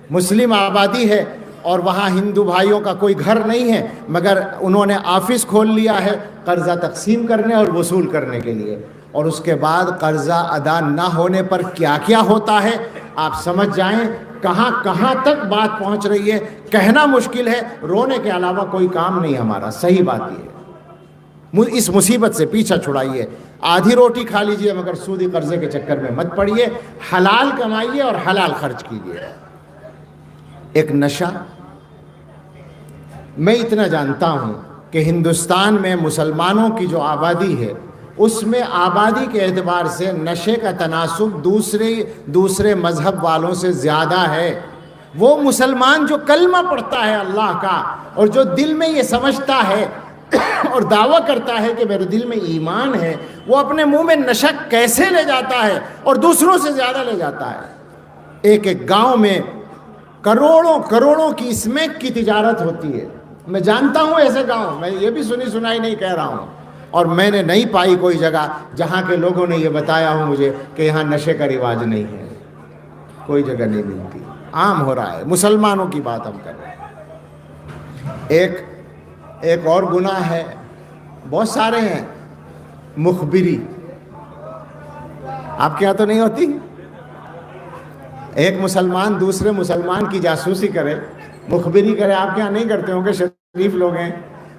مسلم آبادی ہے اور وہاں ہندو بھائیوں کا کوئی گھر نہیں ہے، مگر انہوں نے آفس کھول لیا ہے قرضہ تقسیم کرنے اور وصول کرنے کے لیے. اور اس کے بعد قرضہ ادا نہ ہونے پر کیا کیا ہوتا ہے آپ سمجھ جائیں کہاں کہاں تک بات پہنچ رہی ہے. کہنا مشکل ہے، رونے کے علاوہ کوئی کام نہیں ہمارا. صحیح بات یہ ہے، اس مصیبت سے پیچھا چھڑائیے. آدھی روٹی کھا لیجئے مگر سودی قرضے کے چکر میں مت پڑیے. حلال کمائیے اور حلال خرچ کیجئے. ایک نشہ، میں اتنا جانتا ہوں کہ ہندوستان میں مسلمانوں کی جو آبادی ہے اس میں آبادی کے اعتبار سے نشے کا تناسب دوسرے مذہب والوں سے زیادہ ہے. وہ مسلمان جو کلمہ پڑھتا ہے اللہ کا اور جو دل میں یہ سمجھتا ہے اور دعویٰ کرتا ہے کہ میرے دل میں ایمان ہے، وہ اپنے منہ میں نشہ کیسے لے جاتا ہے اور دوسروں سے زیادہ لے جاتا ہے. ایک ایک گاؤں میں کروڑوں کی اسمیک کی تجارت ہوتی ہے. میں جانتا ہوں ایسے گاؤں، میں یہ بھی سنی سنائی نہیں کہہ رہا ہوں. اور میں نے نہیں پائی کوئی جگہ جہاں کے لوگوں نے یہ بتایا ہو مجھے کہ یہاں نشے کا رواج نہیں ہے. کوئی جگہ نہیں ملتی، عام ہو رہا ہے. مسلمانوں کی بات ہم کر رہے ہیں. ایک اور گناہ ہے، بہت سارے ہیں. مخبری، آپ کے یہاں تو نہیں ہوتی؟ ایک مسلمان دوسرے مسلمان کی جاسوسی کرے، مخبری کرے. آپ کے یہاں نہیں کرتے ہوں گے، شریف لوگ ہیں.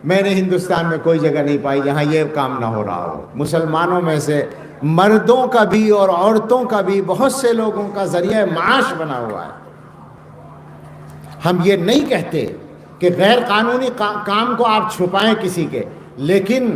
میں نے ہندوستان میں کوئی جگہ نہیں پائی جہاں یہ کام نہ ہو رہا ہو. مسلمانوں میں سے مردوں کا بھی اور عورتوں کا بھی بہت سے لوگوں کا ذریعہ معاش بنا ہوا ہے. ہم یہ نہیں کہتے کہ غیر قانونی کام کو آپ چھپائیں کسی کے، لیکن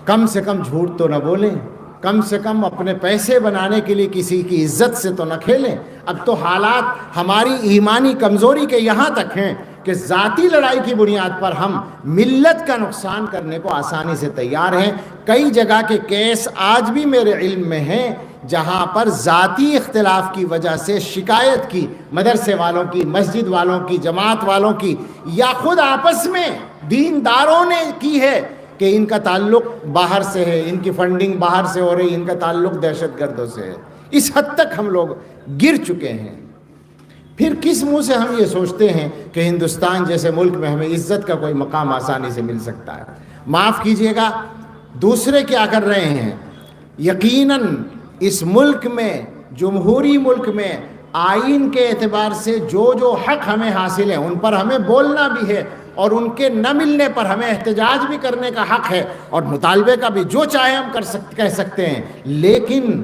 کم سے کم جھوٹ تو نہ بولیں، کم سے کم اپنے پیسے بنانے کے لیے کسی کی عزت سے تو نہ کھیلیں. اب تو حالات ہماری ایمانی کمزوری کے یہاں تک ہیں کہ ذاتی لڑائی کی بنیاد پر ہم ملت کا نقصان کرنے کو آسانی سے تیار ہیں. کئی جگہ کے کیس آج بھی میرے علم میں ہیں جہاں پر ذاتی اختلاف کی وجہ سے شکایت کی مدرسے والوں کی، مسجد والوں کی، جماعت والوں کی، یا خود آپس میں دینداروں نے کی ہے کہ ان کا تعلق باہر سے ہے، ان کی فنڈنگ باہر سے ہو رہی، ان کا تعلق دہشت گردوں سے ہے. اس حد تک ہم لوگ گر چکے ہیں. پھر کس منہ سے ہم یہ سوچتے ہیں کہ ہندوستان جیسے ملک میں ہمیں عزت کا کوئی مقام آسانی سے مل سکتا ہے؟ معاف کیجئے گا، دوسرے کیا کر رہے ہیں؟ یقیناً اس ملک میں، جمہوری ملک میں، آئین کے اعتبار سے جو حق ہمیں حاصل ہیں ان پر ہمیں بولنا بھی ہے، اور ان کے نہ ملنے پر ہمیں احتجاج بھی کرنے کا حق ہے، اور مطالبے کا بھی جو چاہے ہم کہہ سکتے ہیں. لیکن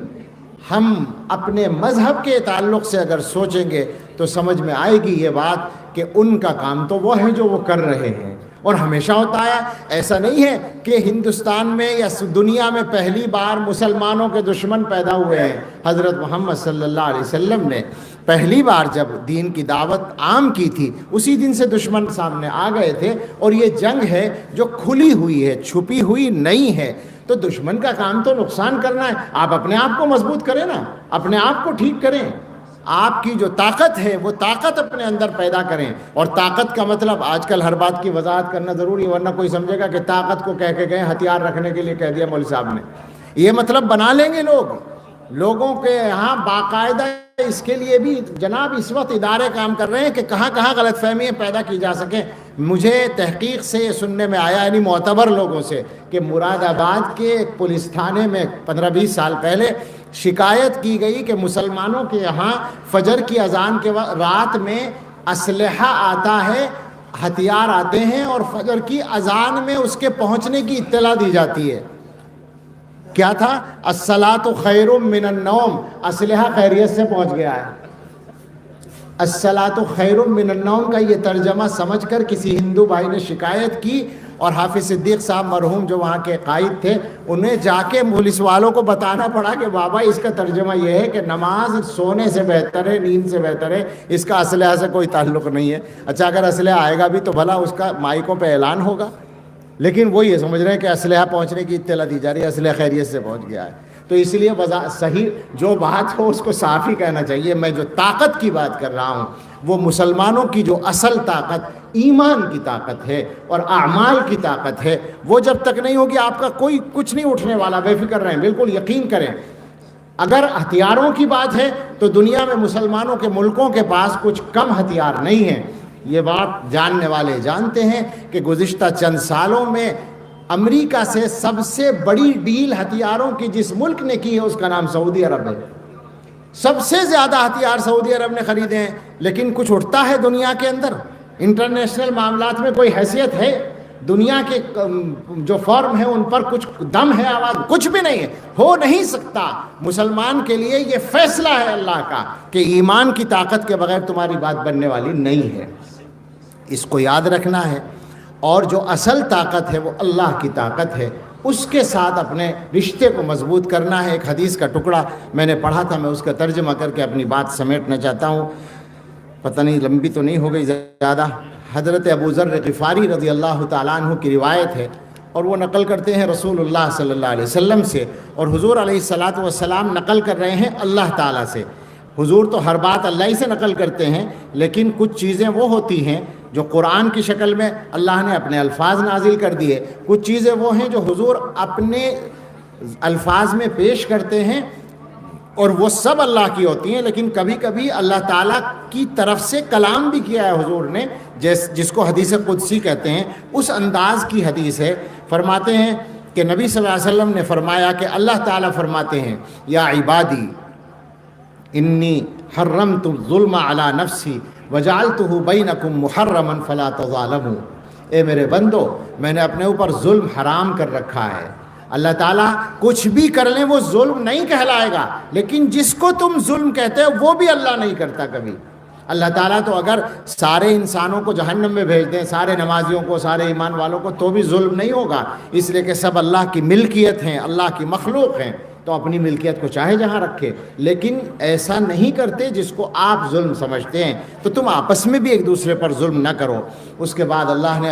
ہم اپنے مذہب کے تعلق سے اگر سوچیں گے تو سمجھ میں آئے گی یہ بات کہ ان کا کام تو وہ ہے جو وہ کر رہے ہیں، اور ہمیشہ ہوتا ہے. ایسا نہیں ہے کہ ہندوستان میں یا دنیا میں پہلی بار مسلمانوں کے دشمن پیدا ہوئے ہیں. حضرت محمد صلی اللہ علیہ وسلم نے پہلی بار جب دین کی دعوت عام کی تھی اسی دن سے دشمن سامنے آ گئے تھے، اور یہ جنگ ہے جو کھلی ہوئی ہے، چھپی ہوئی نہیں ہے. تو دشمن کا کام تو نقصان کرنا ہے. آپ اپنے آپ کو مضبوط کریں نا، اپنے آپ کو ٹھیک کریں. آپ کی جو طاقت ہے وہ طاقت اپنے اندر پیدا کریں. اور طاقت کا مطلب آج کل ہر بات کی وضاحت کرنا ضروری ہے، ورنہ کوئی سمجھے گا کہ طاقت کو کہہ کے گئے ہتھیار رکھنے کے لیے کہہ دیا مولوی صاحب نے. یہ مطلب بنا لیں گے لوگوں کے یہاں باقاعدہ. اس کے لیے بھی جناب اس وقت ادارے کام کر رہے ہیں کہ کہاں کہاں غلط فہمیاں پیدا کی جا سکیں. مجھے تحقیق سے یہ سننے میں آیا، یعنی معتبر لوگوں سے، کہ مراد آباد کے ایک پولیس تھانے میں 15-20 سال پہلے شکایت کی گئی کہ مسلمانوں کے یہاں فجر کی اذان کے وقت رات میں اسلحہ آتا ہے، ہتھیار آتے ہیں، اور فجر کی اذان میں اس کے پہنچنے کی اطلاع دی جاتی ہے. کیا تھا؟ الصلاۃ خیر من النوم. اسلحہ خیریت سے پہنچ گیا ہے. الصلاۃ خیر من النوم کا یہ ترجمہ سمجھ کر کسی ہندو بھائی نے شکایت کی، اور حافظ صدیق صاحب مرحوم جو وہاں کے قائد تھے، انہیں جا کے پولیس والوں کو بتانا پڑا کہ بابا اس کا ترجمہ یہ ہے کہ نماز سونے سے بہتر ہے، نیند سے بہتر ہے، اس کا اسلحہ سے کوئی تعلق نہیں ہے۔ اچھا اگر اسلحہ آئے گا بھی تو بھلا اس کا مائکوں پہ اعلان ہوگا، لیکن وہ یہ سمجھ رہے ہیں کہ اسلحہ پہنچنے کی اطلاع دی جا رہی ہے، اسلحہ خیریت سے پہنچ گیا ہے۔ تو اس لیے صحیح جو بات ہو اس کو صاف ہی کہنا چاہیے۔ میں جو طاقت کی بات کر رہا ہوں وہ مسلمانوں کی جو اصل طاقت ایمان کی طاقت ہے اور اعمال کی طاقت ہے، وہ جب تک نہیں ہوگی آپ کا کوئی کچھ نہیں اٹھنے والا، بے فکر رہیں، بالکل یقین کریں۔ اگر ہتھیاروں کی بات ہے تو دنیا میں مسلمانوں کے ملکوں کے پاس کچھ کم ہتھیار نہیں ہیں۔ یہ بات جاننے والے جانتے ہیں کہ گزشتہ چند سالوں میں امریکہ سے سب سے بڑی ڈیل ہتھیاروں کی جس ملک نے کی ہے اس کا نام سعودی عرب ہے۔ سب سے زیادہ ہتھیار سعودی عرب نے خریدے ہیں، لیکن کچھ اٹھتا ہے دنیا کے اندر؟ انٹرنیشنل معاملات میں کوئی حیثیت ہے؟ دنیا کے جو فارم ہیں ان پر کچھ دم ہے، آواز کچھ بھی نہیں ہے، ہو نہیں سکتا۔ مسلمان کے لیے یہ فیصلہ ہے اللہ کا کہ ایمان کی طاقت کے بغیر تمہاری بات بننے والی نہیں ہے، اس کو یاد رکھنا ہے۔ اور جو اصل طاقت ہے وہ اللہ کی طاقت ہے، اس کے ساتھ اپنے رشتے کو مضبوط کرنا ہے۔ ایک حدیث کا ٹکڑا میں نے پڑھا تھا، میں اس کا ترجمہ کر کے اپنی بات سمیٹنا چاہتا ہوں، پتہ نہیں لمبی تو نہیں ہو گئی زیادہ۔ حضرت ابو ذر غفاری رضی اللہ تعالیٰ عنہ کی روایت ہے، اور وہ نقل کرتے ہیں رسول اللہ صلی اللہ علیہ وسلم سے، اور حضور علیہ الصلاۃ والسلام نقل کر رہے ہیں اللہ تعالیٰ سے۔ حضور تو ہر بات اللہ ہی سے نقل کرتے ہیں، لیکن کچھ چیزیں وہ ہوتی ہیں جو قرآن کی شکل میں اللہ نے اپنے الفاظ نازل کر دیے، کچھ چیزیں وہ ہیں جو حضور اپنے الفاظ میں پیش کرتے ہیں، اور وہ سب اللہ کی ہوتی ہیں، لیکن کبھی کبھی اللہ تعالیٰ کی طرف سے کلام بھی کیا ہے حضور نے، جس کو حدیث قدسی کہتے ہیں، اس انداز کی حدیث ہے۔ فرماتے ہیں کہ نبی صلی اللہ علیہ وسلم نے فرمایا کہ اللہ تعالیٰ فرماتے ہیں یا عبادی انی حرمت الظلم علی نفسی وجعلتہ بینکم محرما فلا تظالموا، اے میرے بندو میں نے اپنے اوپر ظلم حرام کر رکھا ہے۔ اللہ تعالیٰ کچھ بھی کر لیں وہ ظلم نہیں کہلائے گا، لیکن جس کو تم ظلم کہتے ہو وہ بھی اللہ نہیں کرتا کبھی۔ اللہ تعالیٰ تو اگر سارے انسانوں کو جہنم میں بھیج دیں، سارے نمازیوں کو، سارے ایمان والوں کو، تو بھی ظلم نہیں ہوگا، اس لیے کہ سب اللہ کی ملکیت ہیں، اللہ کی مخلوق ہیں، تو اپنی ملکیت کو چاہے جہاں رکھے، لیکن ایسا نہیں کرتے جس کو آپ ظلم سمجھتے ہیں۔ تو تم آپس میں بھی ایک دوسرے پر ظلم نہ کرو۔ اس کے بعد اللہ نے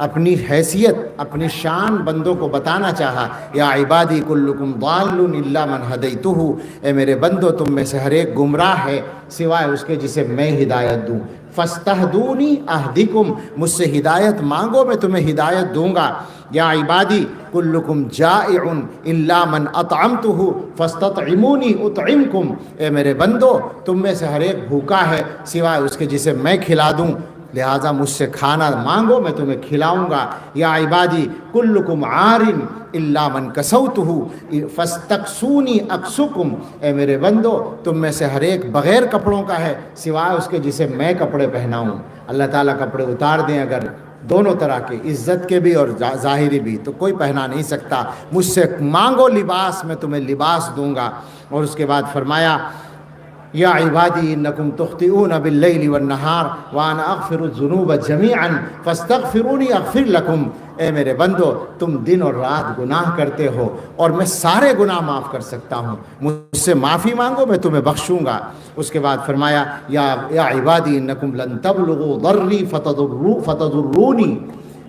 اپنی حیثیت، اپنی شان بندوں کو بتانا چاہا، یا عبادی کلکم ضال الا من ہدیتہ، اے میرے بندو تم میں سے ہر ایک گمراہ ہے سوائے اس کے جسے میں ہدایت دوں، فاستہدونی اہدکم، مجھ سے ہدایت مانگو میں تمہیں ہدایت دوں گا۔ یا عبادی کلکم جائع الا من اطعمتہ فاستطعمونی اطعمکم، اے میرے بندو تم میں سے ہر ایک بھوکا ہے سوائے اس کے جسے میں کھلا دوں، لہٰذا مجھ سے کھانا مانگو میں تمہیں کھلاؤں گا۔ یا عبادی کلکم عار الا من کسوتہ فاستکسونی اکسکم، اے میرے بندو تم میں سے ہر ایک بغیر کپڑوں کا ہے سوائے اس کے جسے میں کپڑے پہناؤں۔ اللہ تعالیٰ کپڑے اتار دیں اگر دونوں طرح کے، عزت کے بھی اور ظاہری بھی، تو کوئی پہنا نہیں سکتا۔ مجھ سے مانگو لباس میں تمہیں لباس دوں گا۔ اور اس کے بعد فرمایا یا عبادی انکم تخطئون باللیل والنہار وانا اغفر الذنوب جمیعا فاستغفرونی اغفر لکم، اے میرے بندو تم دن اور رات گناہ کرتے ہو اور میں سارے گناہ معاف کر سکتا ہوں، مجھ سے معافی مانگو میں تمہیں بخشوں گا۔ اس کے بعد فرمایا یا عبادی انکم لن تبلغوا ضری فتضرونی،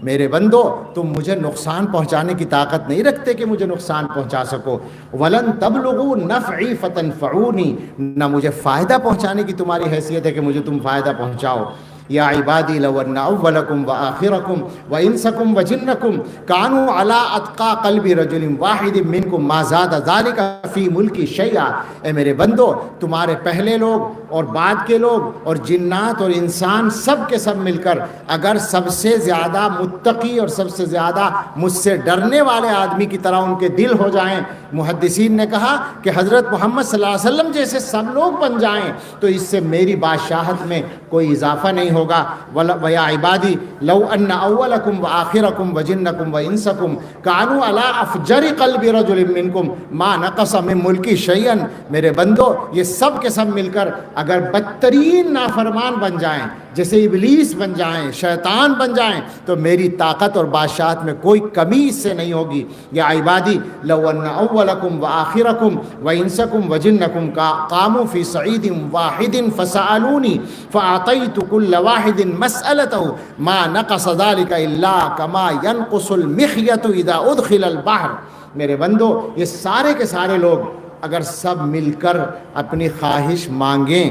میرے بندو تم مجھے نقصان پہنچانے کی طاقت نہیں رکھتے کہ مجھے نقصان پہنچا سکو، وَلَن تَبْلُغُوا نَفْعِي فَتَنْفَعُونِي، نہ مجھے فائدہ پہنچانے کی تمہاری حیثیت ہے کہ مجھے تم فائدہ پہنچاؤ۔ یا عبادی لو ان اولکم وآخرکم وانسکم وجنکم کانوا علی اتقى قلب رجل واحد منکم ما زاد ذلک فی ملکی شیئا، اے میرے بندو تمہارے پہلے لوگ اور بعد کے لوگ اور جنات اور انسان سب کے سب مل کر اگر سب سے زیادہ متقی اور سب سے زیادہ مجھ سے ڈرنے والے آدمی کی طرح ان کے دل ہو جائیں، محدثین نے کہا کہ حضرت محمد صلی اللہ علیہ وسلم جیسے سب لوگ بن جائیں تو اس سے میری بادشاہت میں کوئی اضافہ نہیں ہوگا۔ وَيَا عِبَادِي لَوْ أَنَّ أَوَّلَكُمْ وَآخِرَكُمْ وَجِنَّكُمْ وَإِنسَكُمْ كَانُوا عَلَىٰ أَفْجَرِ قَلْبِ رَجُلٍ مِّنكُمْ مَا نَقَصَ مِن مُلْكِي شَيْئًا، میرے بندو یہ سب کے سب مل کر اگر بدترین نافرمان بن جائیں، جیسے ابلیس بن جائیں، شیطان بن جائیں، تو میری طاقت اور بادشاہت میں کوئی کمی اس سے نہیں ہوگی۔ یا عبادی لو ان اولکم وآخرکم وانسکم وجنکم قاموا فی صعید واحد فسألونی فأعطیت کل واحد مسألته ما نقص ذلك الا كما ينقص المخيط اذا ادخل البحر۔ میرے بندو، یہ سارے کے سارے لوگ اگر سب مل کر اپنی خواہش مانگیں،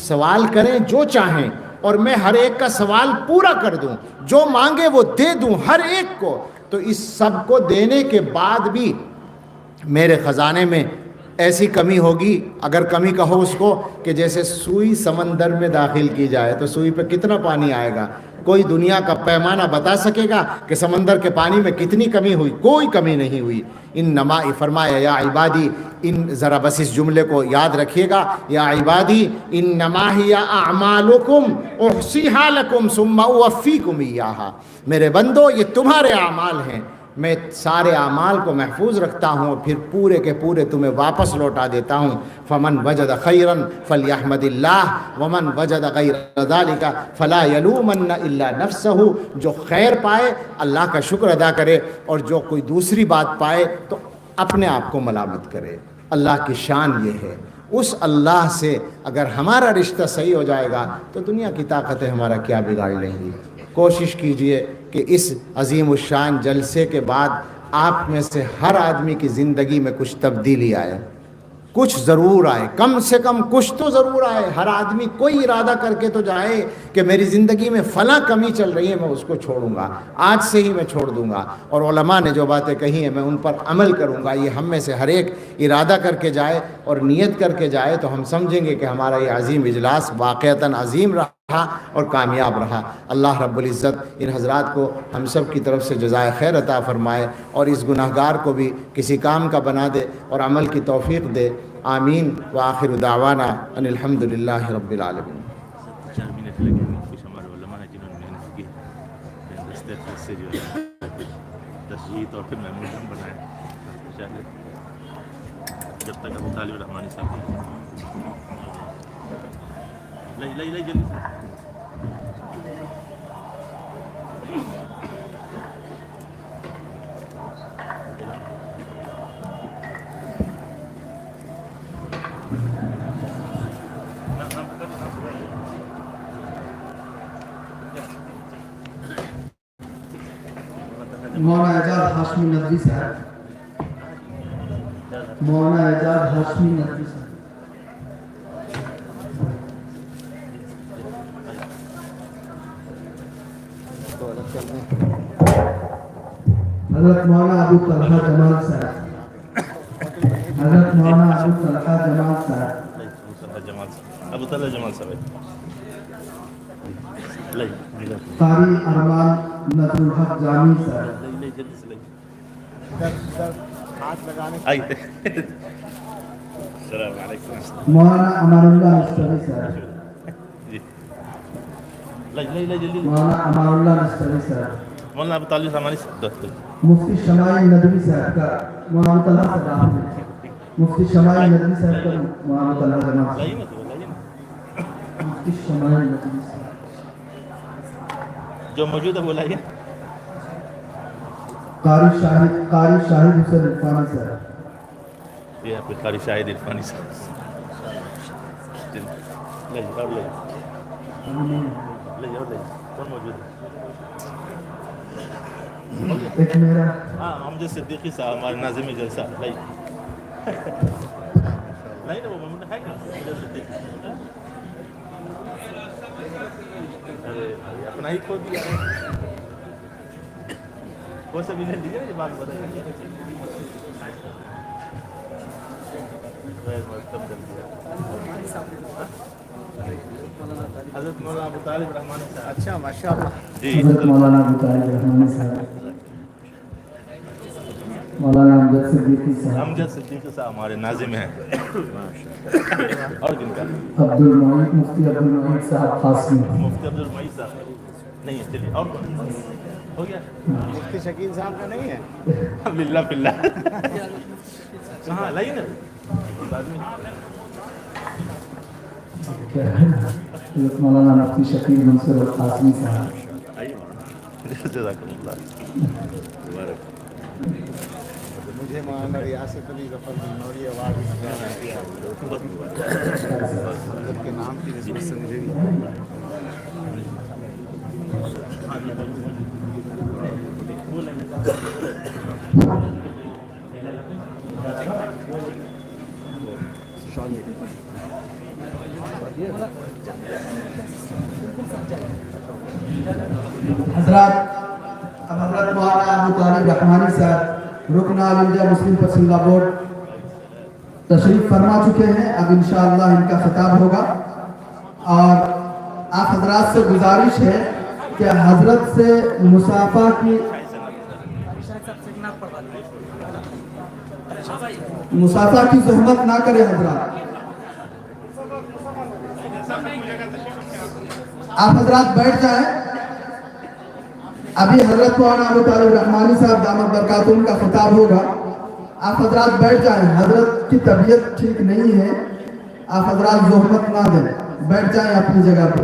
سوال کریں جو چاہیں، اور میں ہر ایک کا سوال پورا کر دوں، جو مانگے وہ دے دوں ہر ایک کو، تو اس سب کو دینے کے بعد بھی میرے خزانے میں ایسی کمی ہوگی، اگر کمی کہو اس کو کہ جیسے سوئی سمندر میں داخل کی جائے تو سوئی پہ کتنا پانی آئے گا؟ کوئی دنیا کا پیمانہ بتا سکے گا کہ سمندر کے پانی میں کتنی کمی ہوئی؟ کوئی کمی نہیں ہوئی۔ انما فرمایا یا عبادی، ذرا بس اس جملے کو یاد رکھیے گا، یا عبادی انما ہی اعمالکم احصیھا لکم ثم اوفیکم ایھا۔ میرے بندو، یہ تمہارے اعمال ہیں، میں سارے اعمال کو محفوظ رکھتا ہوں اور پھر پورے کے پورے تمہیں واپس لوٹا دیتا ہوں۔ فمن وجد خیرا فلیحمد اللہ ومن وجد غیر ذلک فلا یلومن الا نفسہ۔ جو خیر پائے اللہ کا شکر ادا کرے، اور جو کوئی دوسری بات پائے تو اپنے آپ کو ملامت کرے۔ اللہ کی شان یہ ہے، اس اللہ سے اگر ہمارا رشتہ صحیح ہو جائے گا تو دنیا کی طاقتیں ہمارا کیا بگاڑ لیں گی۔ کوشش کیجئے کہ اس عظیم الشان جلسے کے بعد آپ میں سے ہر آدمی کی زندگی میں کچھ تبدیلی آئے، کچھ ضرور آئے، کم سے کم کچھ تو ضرور آئے۔ ہر آدمی کوئی ارادہ کر کے تو جائے کہ میری زندگی میں فلاں کمی چل رہی ہے، میں اس کو چھوڑوں گا، آج سے ہی میں چھوڑ دوں گا، اور علماء نے جو باتیں کہی ہیں میں ان پر عمل کروں گا۔ یہ ہم میں سے ہر ایک ارادہ کر کے جائے اور نیت کر کے جائے تو ہم سمجھیں گے کہ ہمارا یہ عظیم اجلاس واقعتاً عظیم رہا اور کامیاب رہا۔ اللہ رب العزت ان حضرات کو ہم سب کی طرف سے جزائے خیر عطا فرمائے، اور اس گناہگار کو بھی کسی کام کا بنا دے اور عمل کی توفیق دے۔ آمین وآخر دعوانا ان الحمدللہ رب العالمین۔ 4 منٹ لگیں گے، کچھ ہمارے علماء ہیں جنہوں نے محنت کی دستخط سے جو ہے تشہیر اور پھر میمورنڈم بنایا، جب تک ابو طالب الرحمانی صاحب لئی جلدی مولانا اعجاز ہاشمی ندوی صاحب، مولانا اعجاز ہاشمی ندوی صاحب۔ حضرت مولانا ابو طلحہ جمال صاحب، حضرت مولانا ابو طلحہ جمال صاحب، ابو طلحہ جمال صاحب قاری ارمان نظر الحق جامی صاحب، السلام علیکم مولانا امان اللہ نستوی صاحب، مولانا امان اللہ نستوی صاحب، مولانا ابو طالب الرحمانی صاحب، مفتی شمائی ندوی صاحب کا مولانا طلحہ صاحب، مفتی شمائی ندوی صاحب کا مولانا طلحہ جمال صاحب، مفتی شمائی ندوی صاحب، جو موجود ہے بلائیے، قاری شاہد حسین عرفانی صاحب، یہ آپ کے قاری شاہد عرفانی صاحب، کون موجود ہے؟ ایک میرا ہاں امجد صدیقی صاحب ہمارے ناظم جلسہ، نہیں نا وہ محمد ہے نا امجد صدیقی، ارے اپنا ہی کھول دیا، وہ سب انہیں دیجیے نا یہ بات بتائیے، حضرت مولانا ابو طالب الرحمانی صاحب، اچھا ماشاءاللہ، جی حضرت مولانا ابو طالب الرحمانی صاحب، مولانا امجد صدیقی صاحب، امجد صدیقی صاحب ہمارے ناظم ہیں، اور جن کا عبد المعید مفتی عبد المعید صاحب قاسمی، مفتی عبد المعید صاحب نہیں ہے، چلیے اور کون ہو گیا؟ مفتی شکیل صاحب کا نہیں ہے؟ باللہ باللہ کہاں لائی نا آدمی حضرت مولانا مفتی شکیل منصور القاسمی صاحب. جزاکم اللہ. مجھے مولانا ریاست علی ظفر بنوری ایوارڈ کے نام کی نسبت سے مجھے حضرات اب حضرت مولانا ابو طالب رحمانی صاحب رکن آل انڈیا مسلم پسندہ بورڈ تشریف فرما چکے ہیں. اب انشاءاللہ ان کا خطاب ہوگا اور آپ حضرات سے گزارش ہے کہ حضرت سے مصافحہ کی زحمت نہ کرے. حضرات آپ حضرات بیٹھ جائیں. ابھی حضرت مولانا ابو طالب رحمانی صاحب دامت برکاتہم کا خطاب ہوگا. آپ حضرات بیٹھ جائیں. حضرت کی طبیعت ٹھیک نہیں ہے, آپ حضرات زحمت نہ دیں, بیٹھ جائیں اپنی جگہ پہ.